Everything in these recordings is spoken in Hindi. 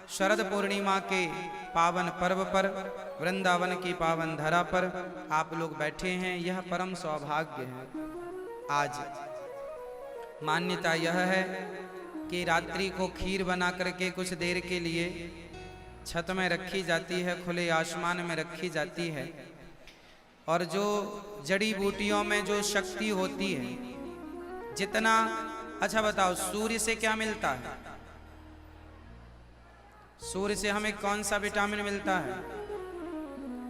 शरद पूर्णिमा के पावन पर्व पर वृंदावन की पावन धरा पर आप लोग बैठे हैं, यह परम सौभाग्य है। आज मान्यता यह है कि रात्रि को खीर बना करके कुछ देर के लिए छत में रखी जाती है, खुले आसमान में रखी जाती है, और जो जड़ी बूटियों में जो शक्ति होती है, जितना, अच्छा बताओ, सूर्य से क्या मिलता है? सूर्य से हमें कौन सा विटामिन मिलता है?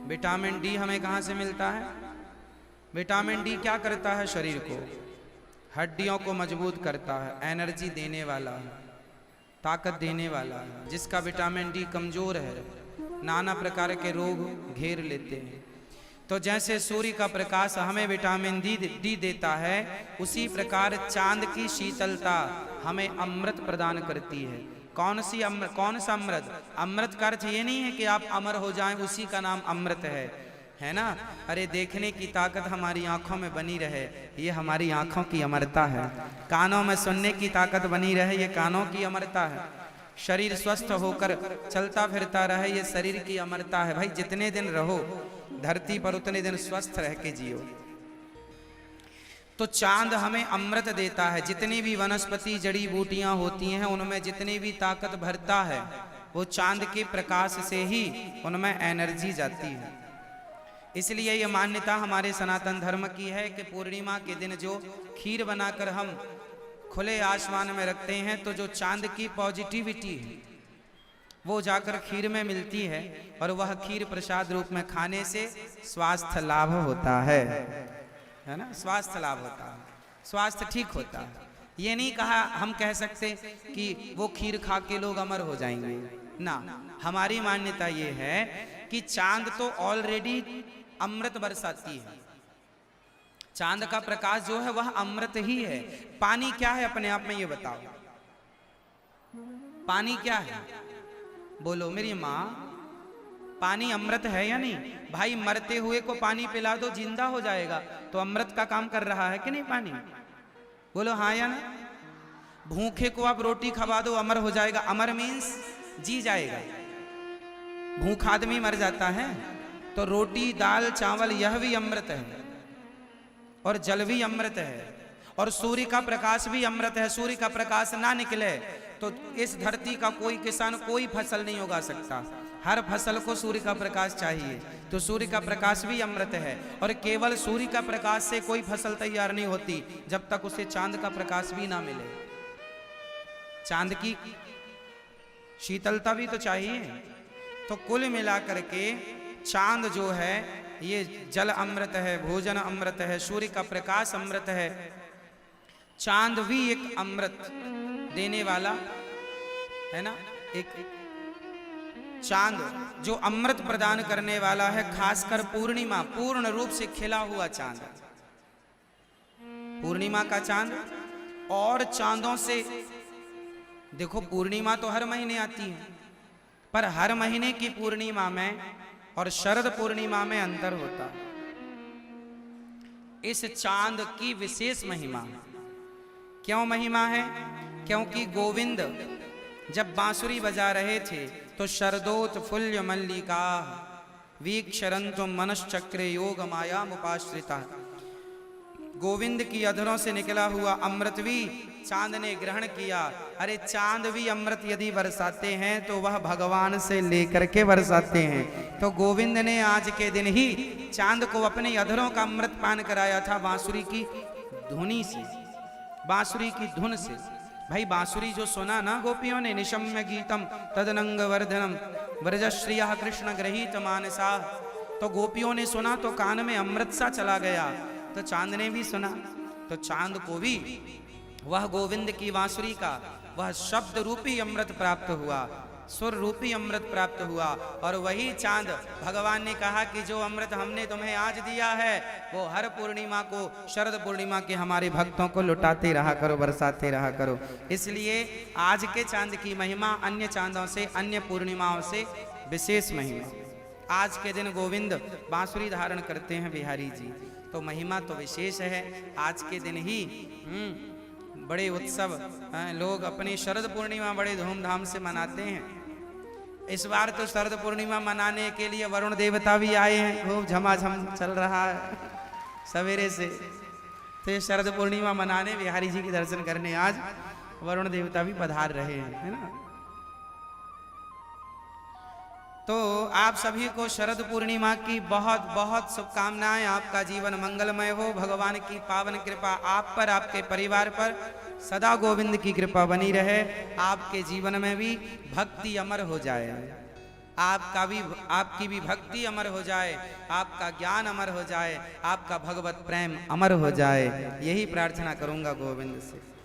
विटामिन डी हमें कहाँ से मिलता है? विटामिन डी क्या करता है? शरीर को, हड्डियों को मजबूत करता है, एनर्जी देने वाला है, ताकत देने वाला है। जिसका विटामिन डी कमजोर है, नाना प्रकार के रोग घेर लेते हैं। तो जैसे सूर्य का प्रकाश हमें विटामिन डी देता है, उसी प्रकार चांद की शीतलता हमें अमृत प्रदान करती है। कौन सा अमृत? अमृत का अर्थ ये नहीं है कि आप अमर हो जाएं, उसी का नाम अमृत है ना। अरे देखने की ताकत हमारी आंखों में बनी रहे, ये हमारी आंखों की अमरता है। कानों में सुनने की ताकत बनी रहे, ये कानों की अमरता है। शरीर स्वस्थ होकर चलता फिरता रहे, ये शरीर की अमरता है। भाई जितने दिन रहो धरती पर उतने दिन स्वस्थ रह के जियो। तो चांद हमें अमृत देता है। जितनी भी वनस्पति जड़ी बूटियां होती हैं, उनमें जितनी भी ताकत भरता है, वो चांद के प्रकाश से ही उनमें एनर्जी जाती है। इसलिए ये मान्यता हमारे सनातन धर्म की है कि पूर्णिमा के दिन जो खीर बनाकर हम खुले आसमान में रखते हैं, तो जो चांद की पॉजिटिविटी है वो जाकर खीर में मिलती है, और वह खीर प्रसाद रूप में खाने से स्वास्थ्य लाभ होता है ना। स्वास्थ्य लाभ होता है, स्वास्थ्य ठीक होता है। ये नहीं कहा, हम कह सकते कि वो खीर खा के लोग अमर हो जाएंगे ना। हमारी मान्यता ये है कि चांद तो ऑलरेडी अमृत बरसाती है। चांद का प्रकाश जो है वह अमृत ही है। पानी क्या है अपने आप में, ये बताओ, पानी क्या है? बोलो मेरी माँ, पानी अमृत है या नहीं? भाई मरते हुए को पानी पिला दो, जिंदा हो जाएगा, तो अमृत का काम कर रहा है कि नहीं पानी? बोलो हाँ या ना। भूखे को आप रोटी खवा दो, अमर हो जाएगा। अमर मीन्स जी जाएगा। भूखा आदमी मर जाता है, तो रोटी दाल चावल यह भी अमृत है, और जल भी अमृत है, और सूर्य का प्रकाश भी अमृत है। सूर्य का प्रकाश ना निकले तो इस धरती का कोई किसान कोई फसल नहीं उगा सकता। हर फसल को सूर्य का प्रकाश चाहिए, तो सूर्य का प्रकाश भी अमृत है। और केवल सूर्य का प्रकाश से कोई फसल तैयार नहीं होती जब तक उसे चांद का प्रकाश भी ना मिले। चांद की शीतलता भी तो चाहिए। तो कुल मिलाकर के चांद जो है ये जल अमृत है, भोजन अमृत है, सूर्य का प्रकाश अमृत है। चांद भी एक अमृत देने वाला है ना। एक चांद जो अमृत प्रदान करने वाला है, खासकर पूर्णिमा, पूर्ण रूप से खिला हुआ चांद, पूर्णिमा का चांद। और चांदों से देखो, पूर्णिमा तो हर महीने आती है, पर हर महीने की पूर्णिमा में और शरद पूर्णिमा में अंतर होता है। इस चांद की विशेष महिमा है। क्यों महिमा है? क्योंकि गोविंद जब बांसुरी बजा रहे थे तो शरदोत्फुल्ल मल्लिका वीक्षरन्तु मनश्चक्रे योग माया मुपाश्रिता, गोविंद की अधरों से निकला हुआ अमृत भी चांद ने ग्रहण किया। अरे चांद भी अमृत यदि बरसाते हैं तो वह भगवान से लेकर के बरसाते हैं। तो गोविंद ने आज के दिन ही चांद को अपने अधरों का अमृत पान कराया था बांसुरी की धुनी से, बांसुरी की धुन से। भाई बांसुरी जो सुना ना गोपियों ने, निशम्य गीतम तदनंग वर्धनम व्रजश्रिया कृष्ण गृहीत मानसा, तो गोपियों ने सुना तो कान में अमृत सा चला गया। तो चांद ने भी सुना, तो चांद को भी वह गोविंद की बांसुरी का वह शब्द रूपी अमृत प्राप्त हुआ, सुर रूपी अमृत प्राप्त हुआ। और वही चांद भगवान ने कहा कि जो अमृत हमने तुम्हें आज दिया है वो हर पूर्णिमा को, शरद पूर्णिमा के हमारे भक्तों को लुटाते रहा करो, बरसाते रहा करो। इसलिए आज के चांद की महिमा अन्य चांदों से, अन्य पूर्णिमाओं से विशेष महिमा। आज के दिन गोविंद बांसुरी धारण करते हैं बिहारी जी, तो महिमा तो विशेष है। आज के दिन ही बड़े उत्सव लोग अपनी शरद पूर्णिमा बड़े धूमधाम से मनाते हैं। इस बार तो शरद पूर्णिमा मनाने के लिए वरुण देवता भी आए हैं, खूब झमाझम चल रहा है सवेरे से। तो ये शरद पूर्णिमा मनाने बिहारी जी के दर्शन करने आज वरुण देवता भी पधार रहे हैं, है ना। तो आप सभी को शरद पूर्णिमा की बहुत बहुत शुभकामनाएं। आपका जीवन मंगलमय हो, भगवान की पावन कृपा आप पर, आपके परिवार पर सदा गोविंद की कृपा बनी रहे। आपके जीवन में भी भक्ति अमर हो जाए, आपकी भी भक्ति अमर हो जाए, आपका ज्ञान अमर हो जाए, आपका भगवत प्रेम अमर हो जाए, यही प्रार्थना करूंगा गोविंद से।